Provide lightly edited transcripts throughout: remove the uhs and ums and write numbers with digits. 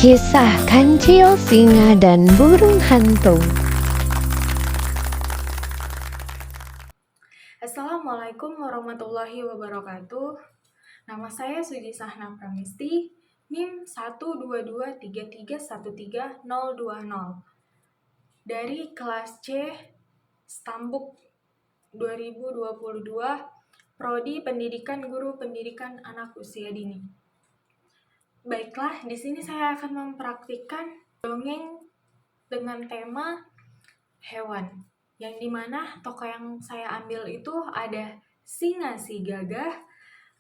Kisah Kancil, Singa, dan Burung Hantu. Assalamualaikum warahmatullahi wabarakatuh. Nama saya Suji Sahna Pramisti, NIM 12233131020 dari kelas C Stambuk 2022, Prodi Pendidikan Guru Pendidikan Anak Usia Dini. Baiklah, di sini saya akan mempraktikkan dongeng dengan tema hewan, yang dimana tokoh yang saya ambil itu ada singa si gagah,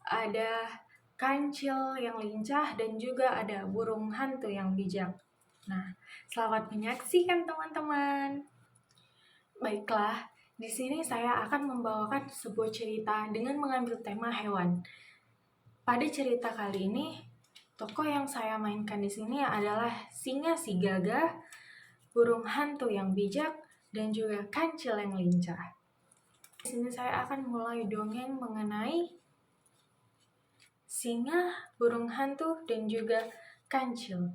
ada kancil yang lincah, dan juga ada burung hantu yang bijak. Nah, selamat menyaksikan teman-teman. Baiklah, di sini saya akan membawakan sebuah cerita dengan mengambil tema hewan. Pada cerita kali ini, tokoh yang saya mainkan di sini adalah singa si gagah, burung hantu yang bijak, dan juga kancil yang lincah. Di sini saya akan mulai dongeng mengenai singa, burung hantu, dan juga kancil.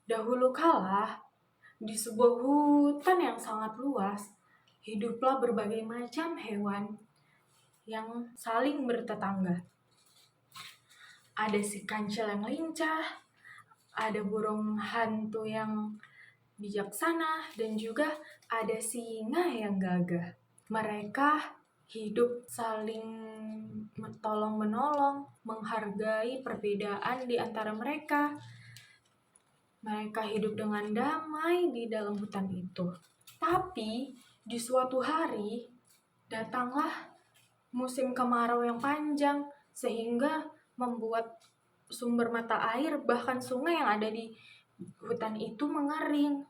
Dahulu kala, di sebuah hutan yang sangat luas, hiduplah berbagai macam hewan yang saling bertetangga. Ada si kancil yang lincah, ada burung hantu yang bijaksana, dan juga ada singa yang gagah. Mereka hidup saling tolong-menolong, menghargai perbedaan di antara mereka. Mereka hidup dengan damai di dalam hutan itu. Tapi di suatu hari datanglah musim kemarau yang panjang, sehingga membuat sumber mata air bahkan sungai yang ada di hutan itu mengering,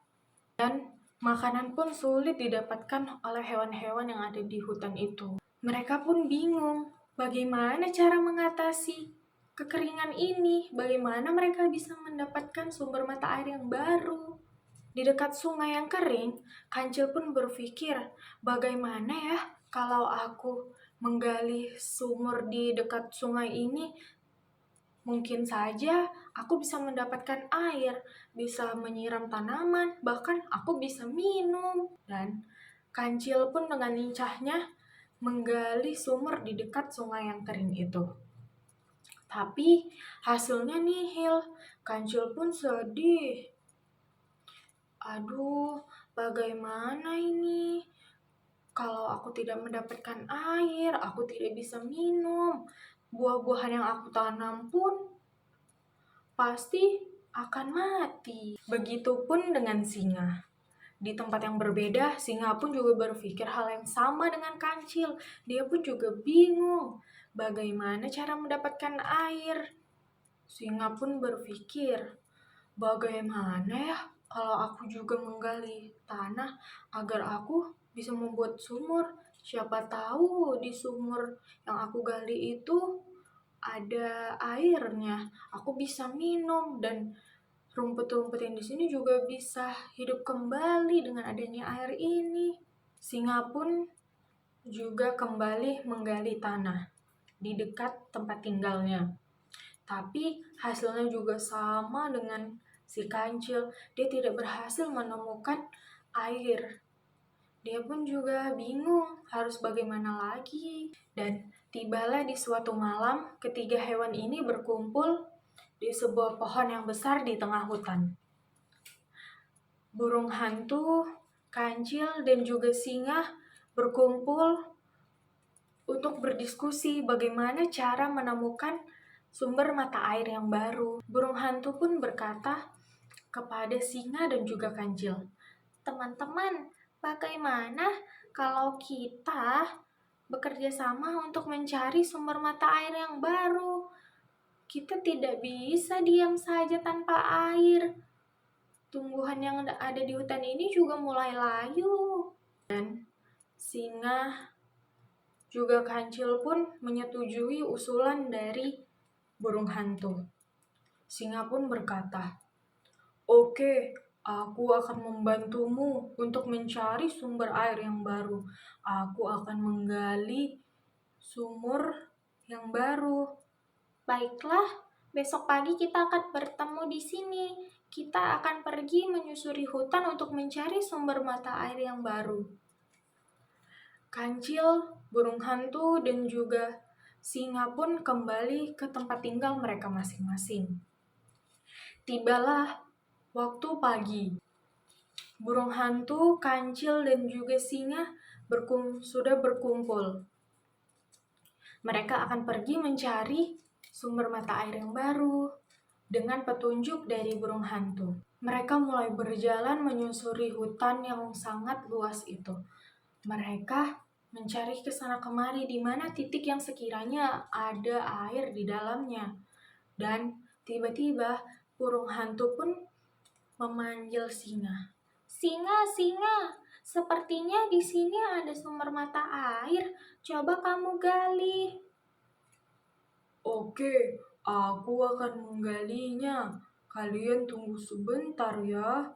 dan makanan pun sulit didapatkan oleh hewan-hewan yang ada di hutan itu. Mereka pun bingung bagaimana cara mengatasi kekeringan ini, bagaimana mereka bisa mendapatkan sumber mata air yang baru. Di dekat sungai yang kering, kancil pun berpikir, bagaimana ya kalau aku menggali sumur di dekat sungai ini? Mungkin saja aku bisa mendapatkan air, bisa menyiram tanaman, bahkan aku bisa minum. Dan kancil pun dengan lincahnya menggali sumur di dekat sungai yang kering itu. Tapi hasilnya nihil, kancil pun sedih. Aduh, bagaimana ini? Kalau aku tidak mendapatkan air, aku tidak bisa minum. Buah-buahan yang aku tanam pun pasti akan mati. Begitupun dengan singa. Di tempat yang berbeda, singa pun juga berpikir hal yang sama dengan kancil. Dia pun juga bingung bagaimana cara mendapatkan air. Singa pun berpikir, bagaimana ya kalau aku juga menggali tanah agar aku bisa membuat sumur. Siapa tahu di sumur yang aku gali itu ada airnya, aku bisa minum, dan rumput-rumput yang di sini juga bisa hidup kembali dengan adanya air ini. Singa pun juga kembali menggali tanah di dekat tempat tinggalnya. Tapi hasilnya juga sama dengan si kancil, dia tidak berhasil menemukan air. Dia pun juga bingung harus bagaimana lagi. Dan tibalah di suatu malam, ketiga hewan ini berkumpul di sebuah pohon yang besar di tengah hutan. Burung hantu, kancil, dan juga singa berkumpul untuk berdiskusi bagaimana cara menemukan sumber mata air yang baru. Burung hantu pun berkata kepada singa dan juga kancil, "Teman-teman, bagaimana kalau kita bekerja sama untuk mencari sumber mata air yang baru? Kita tidak bisa diam saja tanpa air. Tumbuhan yang ada di hutan ini juga mulai layu." Dan singa juga kancil pun menyetujui usulan dari burung hantu. Singa pun berkata, "Oke, aku akan membantumu untuk mencari sumber air yang baru. Aku akan menggali sumur yang baru." "Baiklah, Besok pagi kita akan bertemu di sini. Kita akan pergi menyusuri hutan untuk mencari sumber mata air yang baru. Kancil, burung hantu, dan juga singa pun kembali ke tempat tinggal mereka masing-masing. Tibalah waktu pagi. Burung hantu, kancil, dan juga singa sudah berkumpul. Mereka akan pergi mencari sumber mata air yang baru dengan petunjuk dari burung hantu. Mereka mulai berjalan menyusuri hutan yang sangat luas itu. Mereka mencari ke sana kemari di mana titik yang sekiranya ada air di dalamnya. Dan tiba-tiba burung hantu pun memanggil singa. Singa, singa, sepertinya di sini ada sumber mata air. Coba kamu gali. Oke, aku akan menggalinya. Kalian tunggu sebentar ya.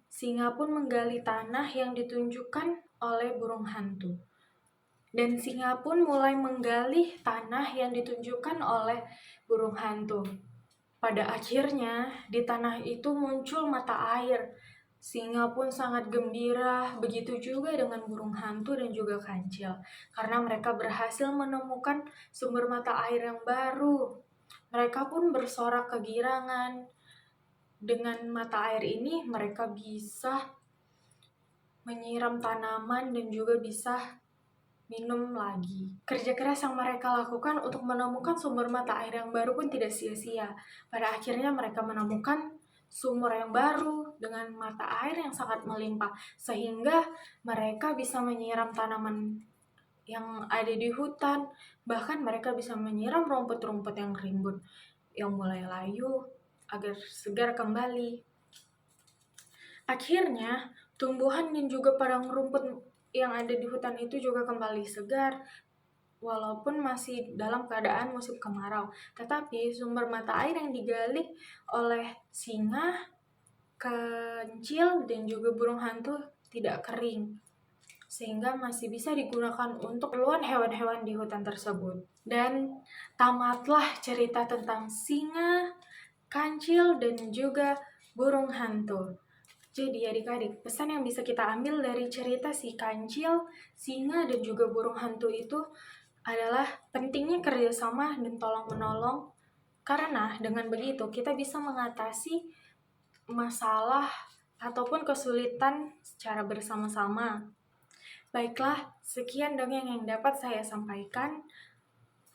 Singa pun menggali tanah yang ditunjukkan oleh burung hantu. Dan singa pun mulai menggali tanah yang ditunjukkan oleh burung hantu. Pada akhirnya, di tanah itu muncul mata air. Singa pun sangat gembira, begitu juga dengan burung hantu dan juga kancil, karena mereka berhasil menemukan sumber mata air yang baru. Mereka pun bersorak kegirangan. Dengan mata air ini, mereka bisa menyiram tanaman dan juga bisa minum lagi. Kerja keras yang mereka lakukan untuk menemukan sumber mata air yang baru pun tidak sia-sia. Pada akhirnya mereka menemukan sumur yang baru dengan mata air yang sangat melimpah, sehingga mereka bisa menyiram tanaman yang ada di hutan. Bahkan mereka bisa menyiram rumput-rumput yang rimbun, yang mulai layu, agar segar kembali. Akhirnya, tumbuhan dan juga padang rumput yang ada di hutan itu juga kembali segar, walaupun masih dalam keadaan musim kemarau. Tetapi sumber mata air yang digali oleh singa, kancil, dan juga burung hantu tidak kering, sehingga masih bisa digunakan untuk keperluan hewan-hewan di hutan tersebut. Dan tamatlah cerita tentang singa, kancil, dan juga burung hantu. Jadi adik-adik, pesan yang bisa kita ambil dari cerita si kancil, singa, dan juga burung hantu itu adalah pentingnya kerjasama dan tolong-menolong, karena dengan begitu kita bisa mengatasi masalah ataupun kesulitan secara bersama-sama. Baiklah, sekian dongeng yang dapat saya sampaikan.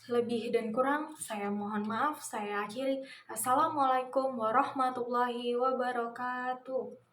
Lebih dan kurang, saya mohon maaf, saya akhiri. Assalamualaikum warahmatullahi wabarakatuh.